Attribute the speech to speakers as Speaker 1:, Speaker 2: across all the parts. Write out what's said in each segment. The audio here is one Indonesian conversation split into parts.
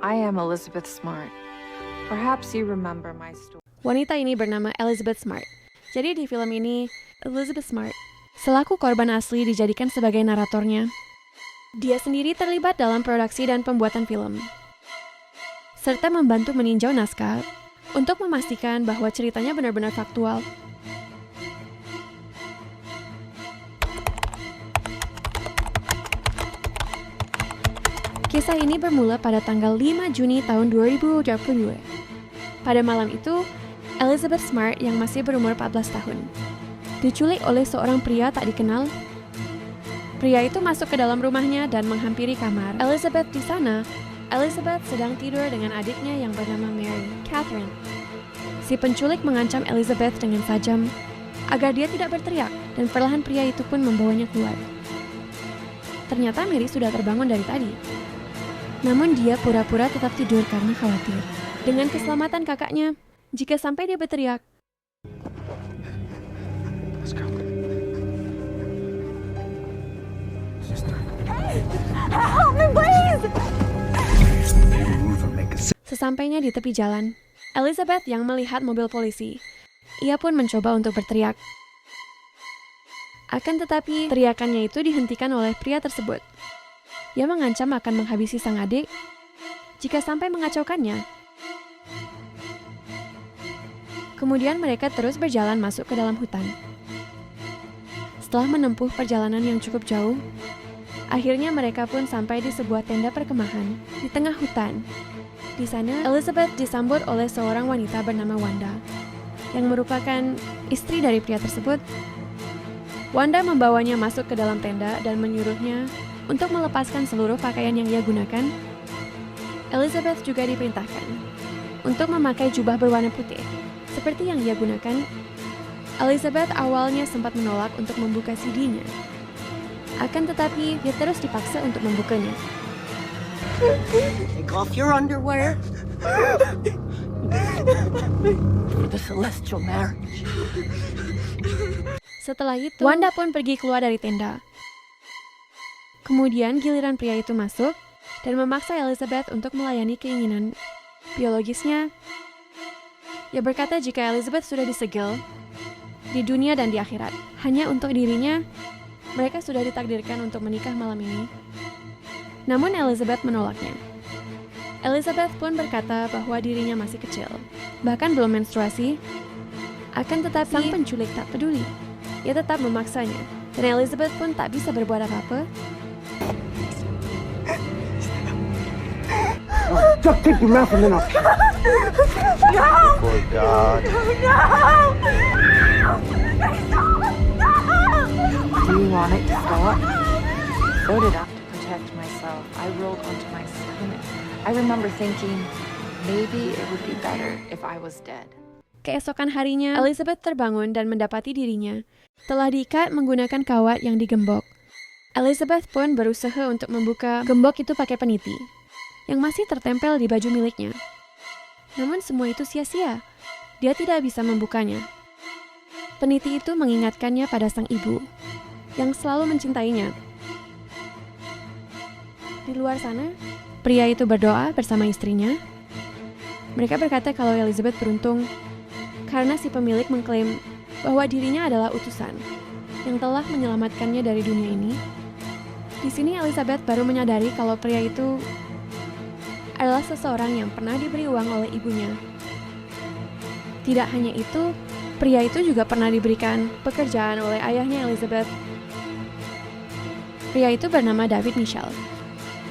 Speaker 1: I am Elizabeth Smart. Perhaps you remember my story.
Speaker 2: Wanita ini bernama Elizabeth Smart. Jadi di film ini, Elizabeth Smart, selaku korban asli dijadikan sebagai naratornya. Dia sendiri terlibat dalam produksi dan pembuatan film, serta membantu meninjau naskah untuk memastikan bahwa ceritanya benar-benar faktual. Kisah ini bermula pada tanggal 5 Juni tahun 2022. Pada malam itu, Elizabeth Smart yang masih berumur 14 tahun diculik oleh seorang pria tak dikenal. Pria itu masuk ke dalam rumahnya dan menghampiri kamar Elizabeth. Di sana, Elizabeth sedang tidur dengan adiknya yang bernama Mary Catherine. Si penculik mengancam Elizabeth dengan tajam agar dia tidak berteriak, dan perlahan pria itu pun membawanya keluar. Ternyata Mary sudah terbangun dari tadi. Namun dia pura-pura tetap tidur karena khawatir dengan keselamatan kakaknya jika sampai dia berteriak.
Speaker 3: Let's go.
Speaker 4: Help me, please!
Speaker 2: Sesampainya di tepi jalan, Elizabeth yang melihat mobil polisi, ia pun mencoba untuk berteriak. Akan tetapi, teriakannya itu dihentikan oleh pria tersebut. Ia mengancam akan menghabisi sang adik jika sampai mengacaukannya. Kemudian mereka terus berjalan masuk ke dalam hutan. Setelah menempuh perjalanan yang cukup jauh, akhirnya mereka pun sampai di sebuah tenda perkemahan di tengah hutan. Di sana, Elizabeth disambut oleh seorang wanita bernama Wanda, yang merupakan istri dari pria tersebut. Wanda membawanya masuk ke dalam tenda dan menyuruhnya untuk melepaskan seluruh pakaian yang ia gunakan. Elizabeth juga diperintahkan untuk memakai jubah berwarna putih, seperti yang ia gunakan. Elizabeth awalnya sempat menolak untuk membuka CD-nya. Akan tetapi, dia terus dipaksa untuk membukanya.
Speaker 4: Take off your underwear. For the celestial marriage.
Speaker 2: Setelah itu, Wanda pun pergi keluar dari tenda. Kemudian giliran pria itu masuk dan memaksa Elizabeth untuk melayani keinginan biologisnya. Ia berkata jika Elizabeth sudah disegel di dunia dan di akhirat, hanya untuk dirinya, mereka sudah ditakdirkan untuk menikah malam ini. Namun Elizabeth menolaknya. Elizabeth pun berkata bahwa dirinya masih kecil, bahkan belum menstruasi. Akan tetapi sang penculik tak peduli. Ia tetap memaksanya, dan Elizabeth pun tak bisa berbuat apa-apa.
Speaker 3: Just take your mouth and then I'll...
Speaker 4: No!
Speaker 3: For God.
Speaker 4: No!
Speaker 1: Do you want it to stop? So did I. To protect myself, I rolled onto my stomach. I remember thinking, maybe it would be better if I was dead.
Speaker 2: Keesokan harinya, Elizabeth terbangun dan mendapati dirinya telah diikat menggunakan kawat yang digembok. Elizabeth pun berusaha untuk membuka gembok itu pakai peniti yang masih tertempel di baju miliknya. Namun semua itu sia-sia. Dia tidak bisa membukanya. Peniti itu mengingatkannya pada sang ibu yang selalu mencintainya. Di luar sana, pria itu berdoa bersama istrinya. Mereka berkata kalau Elizabeth beruntung karena si pemilik mengklaim bahwa dirinya adalah utusan yang telah menyelamatkannya dari dunia ini. Di sini Elizabeth baru menyadari kalau pria itu adalah seseorang yang pernah diberi uang oleh ibunya. Tidak hanya itu, pria itu juga pernah diberikan pekerjaan oleh ayahnya Elizabeth. Pria itu bernama David Mitchell,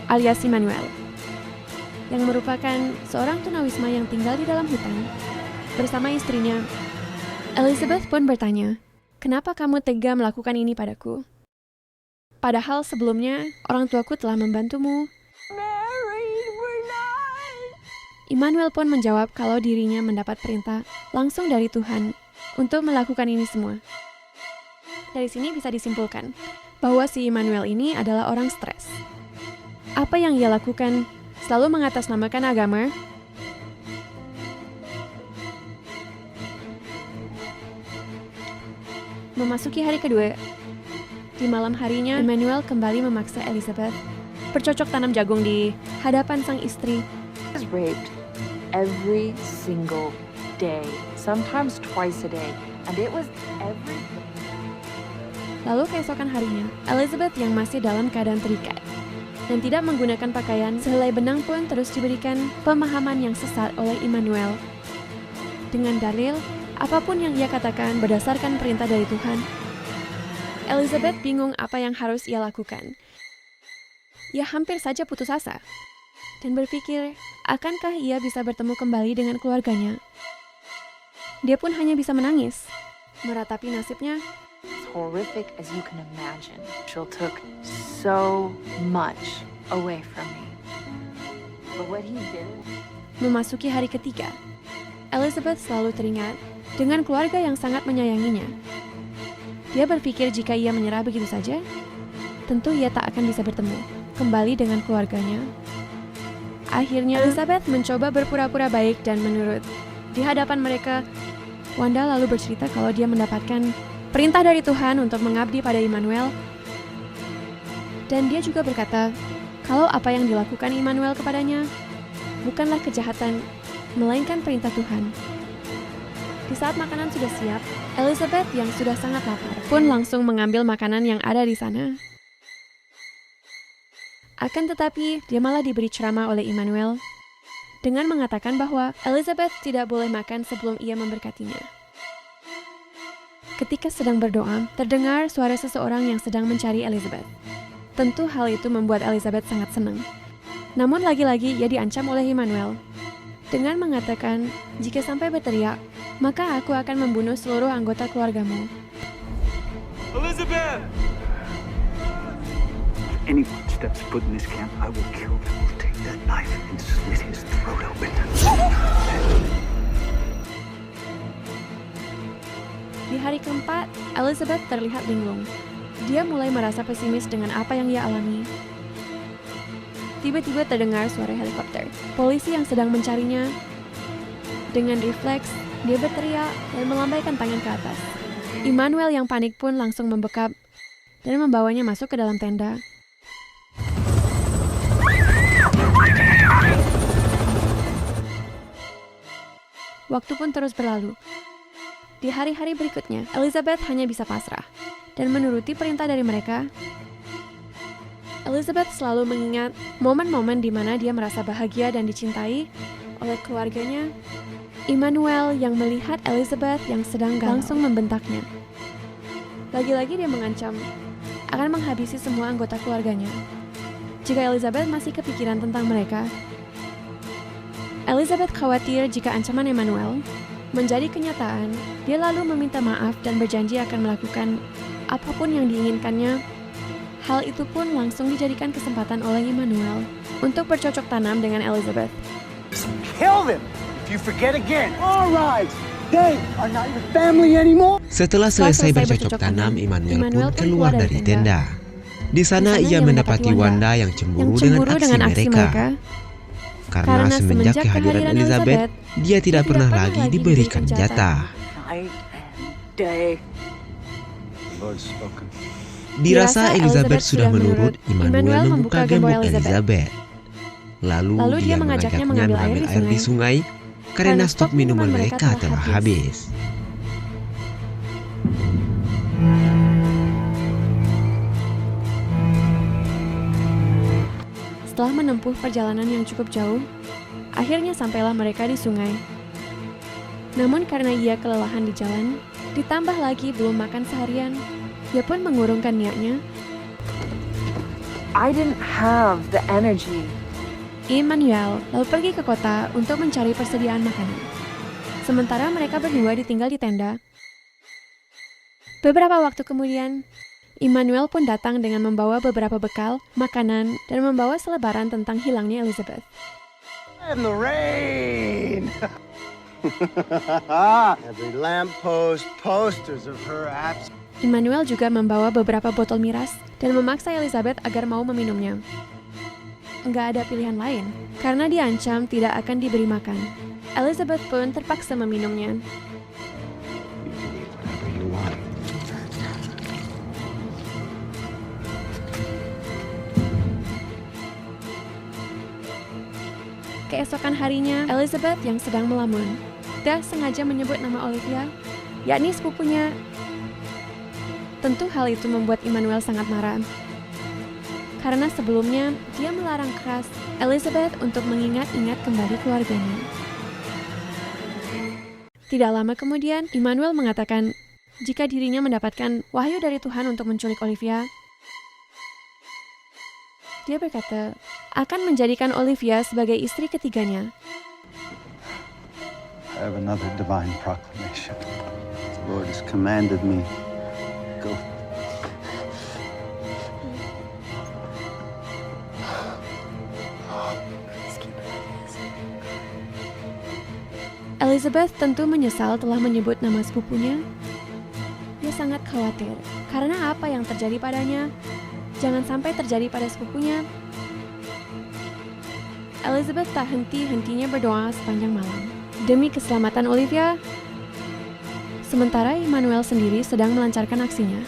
Speaker 2: alias Immanuel, yang merupakan seorang tunawisma yang tinggal di dalam hutan bersama istrinya. Elizabeth pun bertanya, "Kenapa kamu tega melakukan ini padaku? Padahal sebelumnya orang tuaku telah membantumu." Immanuel pun menjawab kalau dirinya mendapat perintah langsung dari Tuhan untuk melakukan ini semua. Dari sini bisa disimpulkan bahwa si Immanuel ini adalah orang stres. Apa yang ia lakukan selalu mengatasnamakan agama. Memasuki hari kedua, di malam harinya Immanuel kembali memaksa Elizabeth bercocok tanam jagung di hadapan sang istri
Speaker 1: was raped every single day, sometimes twice a day, and it was every.
Speaker 2: Lalu keesokan harinya, Elizabeth yang masih dalam keadaan terikat dan tidak menggunakan pakaian sehelai benang pun terus diberikan pemahaman yang sesat oleh Immanuel. Dengan dalil, apapun yang ia katakan berdasarkan perintah dari Tuhan. Elizabeth bingung apa yang harus ia lakukan. Ia hampir saja putus asa dan berpikir, akankah ia bisa bertemu kembali dengan keluarganya? Dia pun hanya bisa menangis, meratapi nasibnya.
Speaker 1: As horrific as you can imagine. She took so much away from me. But what he did.
Speaker 2: Memasuki hari ketiga, Elizabeth selalu teringat dengan keluarga yang sangat menyayanginya. Dia berpikir jika ia menyerah begitu saja, tentu ia tak akan bisa bertemu kembali dengan keluarganya. Akhirnya Elizabeth mencoba berpura-pura baik dan menurut. Di hadapan mereka, Wanda lalu bercerita kalau dia mendapatkan perintah dari Tuhan untuk mengabdi pada Immanuel. Dan dia juga berkata, kalau apa yang dilakukan Immanuel kepadanya bukanlah kejahatan, melainkan perintah Tuhan. Di saat makanan sudah siap, Elizabeth yang sudah sangat lapar pun langsung mengambil makanan yang ada di sana. Akan tetapi, dia malah diberi ceramah oleh Immanuel dengan mengatakan bahwa Elizabeth tidak boleh makan sebelum ia memberkatinya. Ketika sedang berdoa, terdengar suara seseorang yang sedang mencari Elizabeth. Tentu hal itu membuat Elizabeth sangat senang. Namun lagi-lagi ia diancam oleh Immanuel dengan mengatakan, jika sampai berteriak, maka aku akan membunuh seluruh anggota keluargamu.
Speaker 3: Elizabeth! If anyone steps foot in this camp, I will kill them. I'll take that knife and slit his throat open.
Speaker 2: Di hari keempat, Elizabeth terlihat linglung. Dia mulai merasa pesimis dengan apa yang ia alami. Tiba-tiba terdengar suara helikopter. Polisi yang sedang mencarinya. Dengan refleks, dia berteriak dan melambaikan tangan ke atas. Immanuel yang panik pun langsung membekap dan membawanya masuk ke dalam tenda. Waktu pun terus berlalu. Di hari-hari berikutnya, Elizabeth hanya bisa pasrah dan menuruti perintah dari mereka. Elizabeth selalu mengingat momen-momen di mana dia merasa bahagia dan dicintai oleh keluarganya. Immanuel yang melihat Elizabeth yang sedang langsung membentaknya. Lagi-lagi dia mengancam akan menghabisi semua anggota keluarganya. Jika Elizabeth masih kepikiran tentang mereka, Elizabeth khawatir jika ancaman Immanuel menjadi kenyataan. Dia lalu meminta maaf dan berjanji akan melakukan apapun yang diinginkannya. Hal itu pun langsung dijadikan kesempatan oleh Immanuel untuk bercocok tanam dengan Elizabeth.
Speaker 3: Kill them if you forget again. All right, they are not your family anymore.
Speaker 5: Setelah selesai bercocok tanam, Immanuel pun keluar dari tenda. Di sana ia mendapati Wanda yang cemburu dengan aksi mereka. Karena semenjak kehadiran Elizabeth, dia tidak pernah lagi diberikan jatah.
Speaker 4: Night and day.
Speaker 5: Dirasa Elizabeth sudah menurut, Immanuel membuka gembok Elizabeth. Lalu dia mengajaknya mengambil air di sungai karena stok minuman mereka telah habis.
Speaker 2: Setelah menempuh perjalanan yang cukup jauh, akhirnya sampailah mereka di sungai. Namun karena ia kelelahan di jalan, ditambah lagi belum makan seharian, ia pun mengurungkan niatnya.
Speaker 1: I didn't have the energy.
Speaker 2: Immanuel lalu pergi ke kota untuk mencari persediaan makanan. Sementara mereka berdua ditinggal di tenda. Beberapa waktu kemudian, Immanuel pun datang dengan membawa beberapa bekal, makanan, dan membawa selebaran tentang hilangnya Elizabeth.
Speaker 3: In the rain. Every lamppost posters of her absence.
Speaker 2: Immanuel juga membawa beberapa botol miras dan memaksa Elizabeth agar mau meminumnya. Nggak ada pilihan lain, karena diancam tidak akan diberi makan. Elizabeth pun terpaksa meminumnya. Keesokan harinya, Elizabeth yang sedang melamun, dia sengaja menyebut nama Olivia, yakni sepupunya. Tentu hal itu membuat Immanuel sangat marah. Karena sebelumnya, dia melarang keras Elizabeth untuk mengingat-ingat kembali keluarganya. Tidak lama kemudian, Immanuel mengatakan jika dirinya mendapatkan wahyu dari Tuhan untuk menculik Olivia. Dia berkata, akan menjadikan Olivia sebagai istri ketiganya.
Speaker 6: I have another divine proclamation. The Lord has commanded me, go.
Speaker 2: Elizabeth tentu menyesal telah menyebut nama sepupunya. Dia sangat khawatir, karena apa yang terjadi padanya jangan sampai terjadi pada sepupunya. Elizabeth tak henti-hentinya berdoa sepanjang malam demi keselamatan Olivia. Sementara Immanuel sendiri sedang melancarkan aksinya.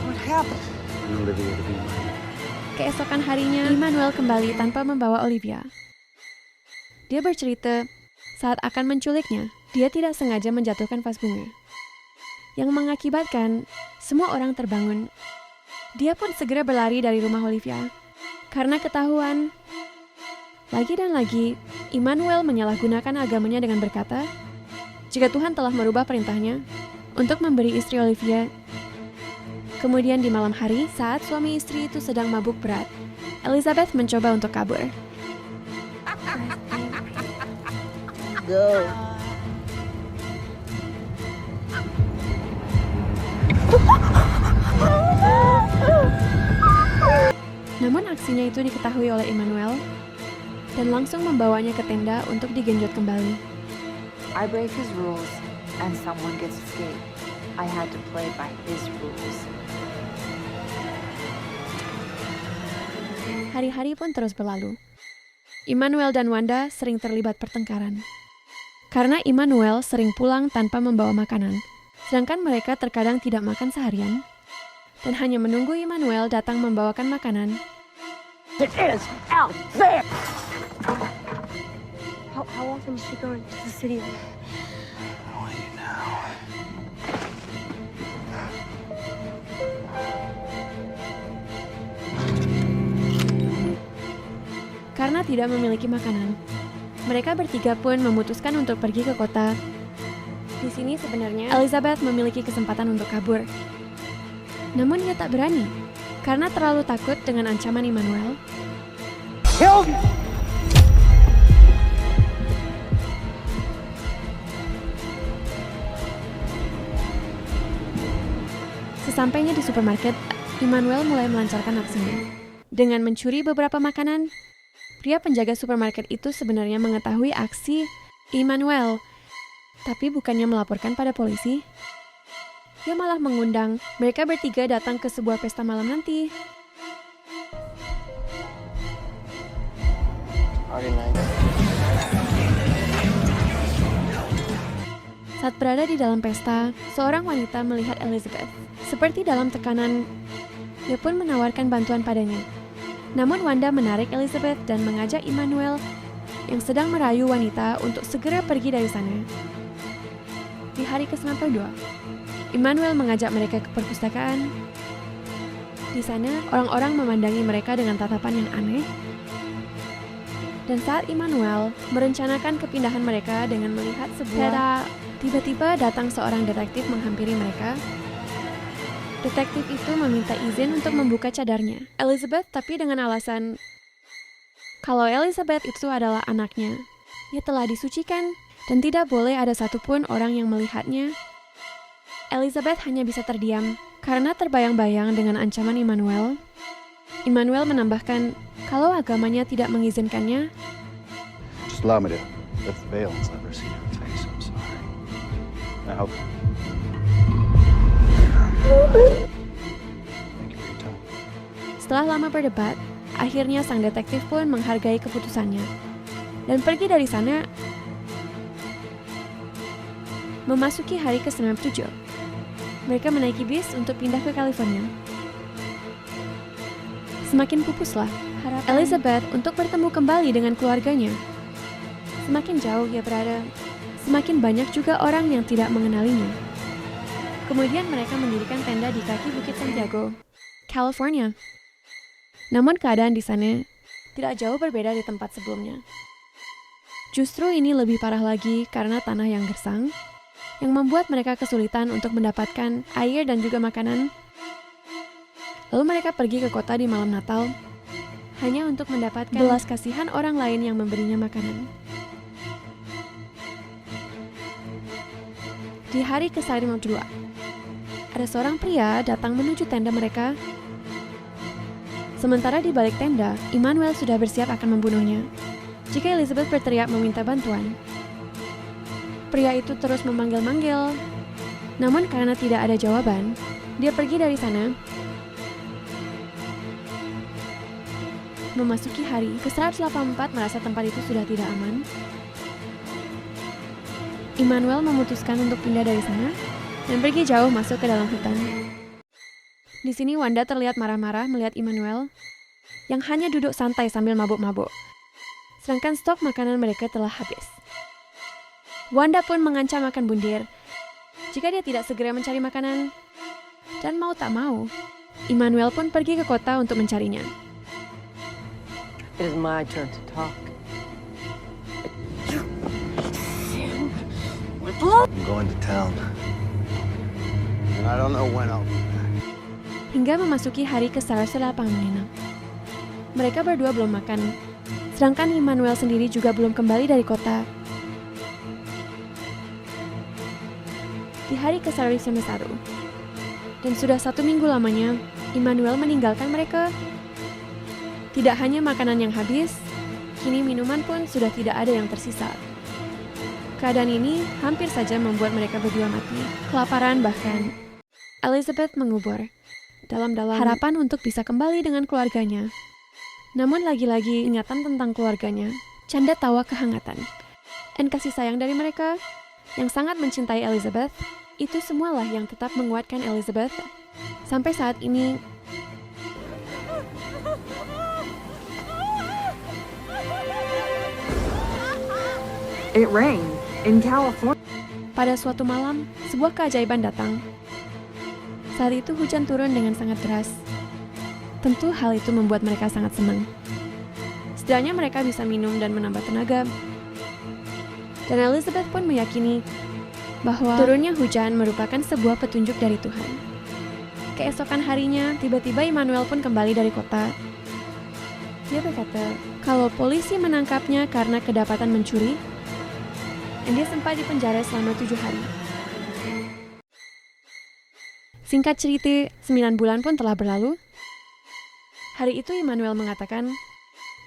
Speaker 3: What happened?
Speaker 6: Olivia to be mine.
Speaker 2: Keesokan harinya, Immanuel kembali tanpa membawa Olivia. Dia bercerita, saat akan menculiknya, dia tidak sengaja menjatuhkan vas bunga, yang mengakibatkan semua orang terbangun. Dia pun segera berlari dari rumah Olivia. Karena ketahuan, lagi dan lagi, Immanuel menyalahgunakan agamanya dengan berkata, jika Tuhan telah merubah perintahnya untuk memberi istri Olivia. Kemudian di malam hari, saat suami istri itu sedang mabuk berat, Elizabeth mencoba untuk kabur.
Speaker 4: Go.
Speaker 2: Namun aksinya itu diketahui oleh Immanuel dan langsung membawanya ke tenda untuk digenjot kembali.
Speaker 1: I break his rules and someone gets escaped. I had to play by his rules.
Speaker 2: Hari-hari pun terus berlalu. Immanuel dan Wanda sering terlibat pertengkaran. Karena Immanuel sering pulang tanpa membawa makanan, sedangkan mereka terkadang tidak makan seharian, dan hanya menunggu Immanuel datang membawakan makanan.
Speaker 3: It is out there!
Speaker 4: How often is she going to the city?
Speaker 6: How are you now?
Speaker 2: Karena tidak memiliki makanan, mereka bertiga pun memutuskan untuk pergi ke kota. Di sini sebenarnya Elizabeth memiliki kesempatan untuk kabur. Namun ia tak berani, karena terlalu takut dengan ancaman Immanuel.
Speaker 3: Kill me!
Speaker 2: Sesampainya di supermarket, Immanuel mulai melancarkan aksinya. Dengan mencuri beberapa makanan, pria penjaga supermarket itu sebenarnya mengetahui aksi Immanuel, tapi bukannya melaporkan pada polisi. Dia malah mengundang mereka bertiga datang ke sebuah pesta malam nanti. Saat berada di dalam pesta, seorang wanita melihat Elizabeth. Seperti dalam tekanan, dia pun menawarkan bantuan padanya. Namun Wanda menarik Elizabeth dan mengajak Immanuel yang sedang merayu wanita untuk segera pergi dari sana. Di hari ke-92, Immanuel mengajak mereka ke perpustakaan. Di sana, orang-orang memandangi mereka dengan tatapan yang aneh. Dan saat Immanuel merencanakan kepindahan mereka dengan melihat sebuah... Tiba-tiba datang seorang detektif menghampiri mereka. Detektif itu meminta izin untuk membuka cadarnya Elizabeth, tapi dengan alasan kalau Elizabeth itu adalah anaknya. Ia telah disucikan dan tidak boleh ada satupun orang yang melihatnya. Elizabeth hanya bisa terdiam karena terbayang-bayang dengan ancaman Immanuel. Immanuel menambahkan kalau agamanya tidak mengizinkannya.
Speaker 6: Just allow me to lift the veil and let her see her face. I'm sorry. I hope. Thank you for your time.
Speaker 2: Setelah lama berdebat, akhirnya sang detektif pun menghargai keputusannya dan pergi dari sana. Memasuki hari ke-97, mereka menaiki bis untuk pindah ke California. Semakin pupuslah harapan Elizabeth untuk bertemu kembali dengan keluarganya. Semakin jauh ia berada, semakin banyak juga orang yang tidak mengenalinya. Kemudian mereka mendirikan tenda di kaki Bukit Santiago, California. Namun keadaan di sana tidak jauh berbeda di tempat sebelumnya. Justru ini lebih parah lagi karena tanah yang gersang, yang membuat mereka kesulitan untuk mendapatkan air dan juga makanan. Lalu mereka pergi ke kota di malam Natal, hanya untuk mendapatkan belas kasihan orang lain yang memberinya makanan. Di hari ke-52, ada seorang pria datang menuju tenda mereka. Sementara di balik tenda, Immanuel sudah bersiap akan membunuhnya jika Elizabeth berteriak meminta bantuan. Pria itu terus memanggil-manggil, namun karena tidak ada jawaban, dia pergi dari sana. Memasuki hari ke-184 merasa tempat itu sudah tidak aman. Immanuel memutuskan untuk pindah dari sana dan pergi jauh masuk ke dalam hutan. Di sini Wanda terlihat marah-marah melihat Immanuel yang hanya duduk santai sambil mabuk-mabuk, sedangkan stok makanan mereka telah habis. Wanda pun mengancam akan bundir jika dia tidak segera mencari makanan. Dan mau tak mau, Immanuel pun pergi ke kota untuk mencarinya.
Speaker 7: It is my turn to talk.
Speaker 6: I'm going to town. And I don't know when I'll be back.
Speaker 2: Hingga memasuki hari ke-186. Mereka berdua belum makan, sedangkan Immanuel sendiri juga belum kembali dari kota. Di hari ke-191, dan sudah 1 minggu lamanya, Immanuel meninggalkan mereka. Tidak hanya makanan yang habis, kini minuman pun sudah tidak ada yang tersisa. Keadaan ini hampir saja membuat mereka berdua mati, kelaparan bahkan. Elizabeth mengubur dalam-dalam harapan untuk bisa kembali dengan keluarganya. Namun lagi-lagi ingatan tentang keluarganya, canda tawa kehangatan, dan kasih sayang dari mereka yang sangat mencintai Elizabeth, itu semualah yang tetap menguatkan Elizabeth sampai saat ini.
Speaker 1: It rained in California.
Speaker 2: Pada suatu malam, sebuah keajaiban datang. Saat itu hujan turun dengan sangat deras. Tentu hal itu membuat mereka sangat senang. Setidaknya mereka bisa minum dan menambah tenaga. Dan Elizabeth pun meyakini bahwa turunnya hujan merupakan sebuah petunjuk dari Tuhan. Keesokan harinya, tiba-tiba Immanuel pun kembali dari kota. Dia berkata kalau polisi menangkapnya karena kedapatan mencuri, dan dia sempat dipenjara selama 7 hari. Singkat cerita, 9 bulan pun telah berlalu. Hari itu Immanuel mengatakan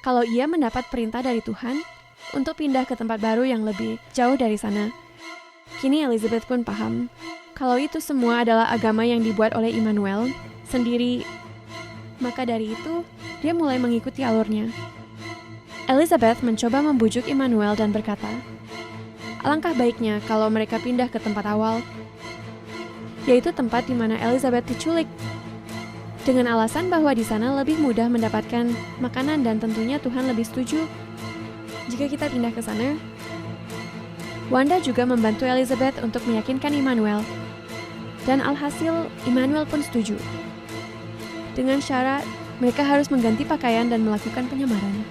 Speaker 2: kalau ia mendapat perintah dari Tuhan untuk pindah ke tempat baru yang lebih jauh dari sana. Kini Elizabeth pun paham kalau itu semua adalah agama yang dibuat oleh Immanuel sendiri. Maka dari itu, dia mulai mengikuti alurnya. Elizabeth mencoba membujuk Immanuel dan berkata, alangkah baiknya kalau mereka pindah ke tempat awal, yaitu tempat di mana Elizabeth diculik, dengan alasan bahwa di sana lebih mudah mendapatkan makanan dan tentunya Tuhan lebih setuju jika kita pindah ke sana. Wanda juga membantu Elizabeth untuk meyakinkan Immanuel, dan alhasil Immanuel pun setuju. Dengan syarat mereka harus mengganti pakaian dan melakukan penyamaran.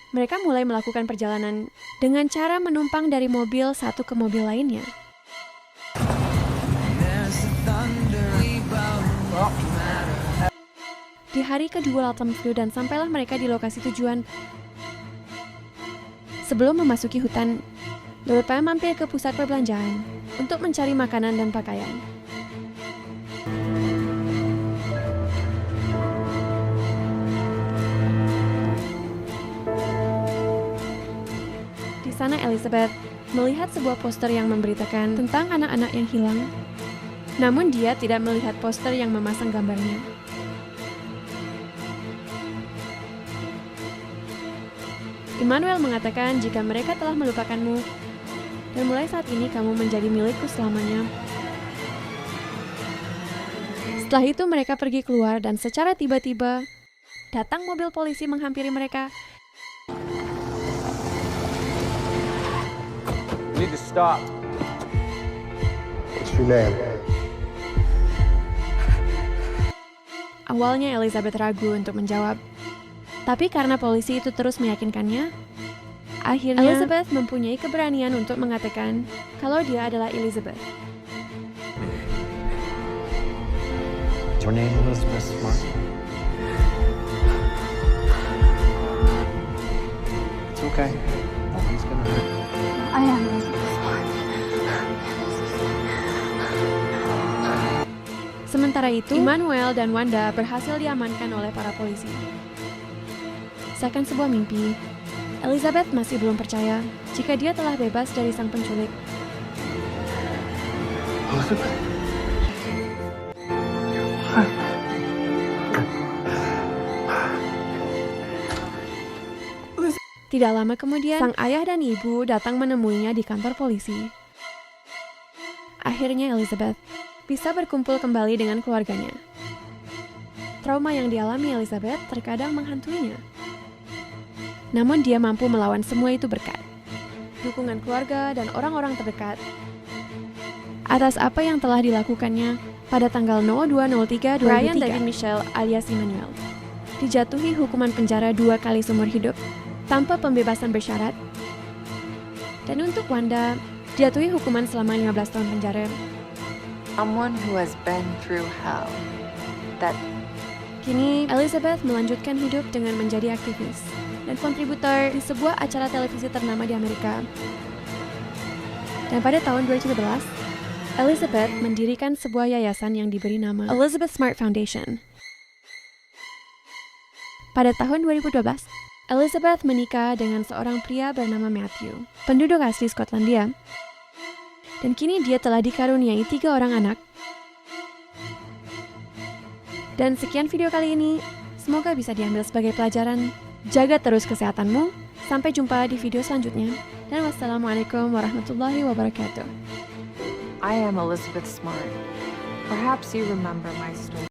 Speaker 2: Mereka mulai melakukan perjalanan dengan cara menumpang dari mobil satu ke mobil lainnya. Di hari kedua autumn flu dan sampailah mereka di lokasi tujuan. Sebelum memasuki hutan, mereka mampir ke pusat perbelanjaan untuk mencari makanan dan pakaian. Di sana Elizabeth melihat sebuah poster yang memberitakan tentang anak-anak yang hilang. Namun dia tidak melihat poster yang memasang gambarnya. Immanuel mengatakan jika mereka telah melupakanmu, dan mulai saat ini kamu menjadi milikku selamanya. Setelah itu mereka pergi keluar dan secara tiba-tiba datang mobil polisi menghampiri mereka.
Speaker 3: You need to stop.
Speaker 6: What's your name?
Speaker 2: Awalnya Elizabeth ragu untuk menjawab, tapi karena polisi itu terus meyakinkannya, akhirnya Elizabeth mempunyai keberanian untuk mengatakan kalau dia adalah Elizabeth.
Speaker 3: Your name Elizabeth Smart. It's okay. Nothing's gonna hurt.
Speaker 4: I am Elizabeth Smart.
Speaker 2: Sementara itu, Immanuel dan Wanda berhasil diamankan oleh para polisi. Seakan sebuah mimpi, Elizabeth masih belum percaya jika dia telah bebas dari sang penculik.
Speaker 3: Elizabeth.
Speaker 2: Tidak lama kemudian, sang ayah dan ibu datang menemuinya di kantor polisi. Akhirnya Elizabeth bisa berkumpul kembali dengan keluarganya. Trauma yang dialami Elizabeth terkadang menghantuinya. Namun dia mampu melawan semua itu berkat dukungan keluarga dan orang-orang terdekat atas apa yang telah dilakukannya pada tanggal 02/03/2003. Brian David Michelle alias Immanuel dijatuhi hukuman penjara 2 kali seumur hidup tanpa pembebasan bersyarat, dan untuk Wanda dijatuhi hukuman selama 15 tahun penjara.
Speaker 1: Someone who has been through hell. That
Speaker 2: Kini Elizabeth melanjutkan hidup dengan menjadi aktivis dan kontributor di sebuah acara televisi ternama di Amerika. Dan pada tahun 2011, Elizabeth mendirikan sebuah yayasan yang diberi nama Elizabeth Smart Foundation. Pada tahun 2012, Elizabeth menikah dengan seorang pria bernama Matthew, penduduk asli Skotlandia. Dan kini dia telah dikaruniai 3 orang anak. Dan sekian video kali ini, semoga bisa diambil sebagai pelajaran. Jaga terus kesehatanmu. Sampai jumpa di video selanjutnya. Dan wassalamualaikum warahmatullahi wabarakatuh.
Speaker 1: I am Elizabeth Smart. Perhaps you remember my story.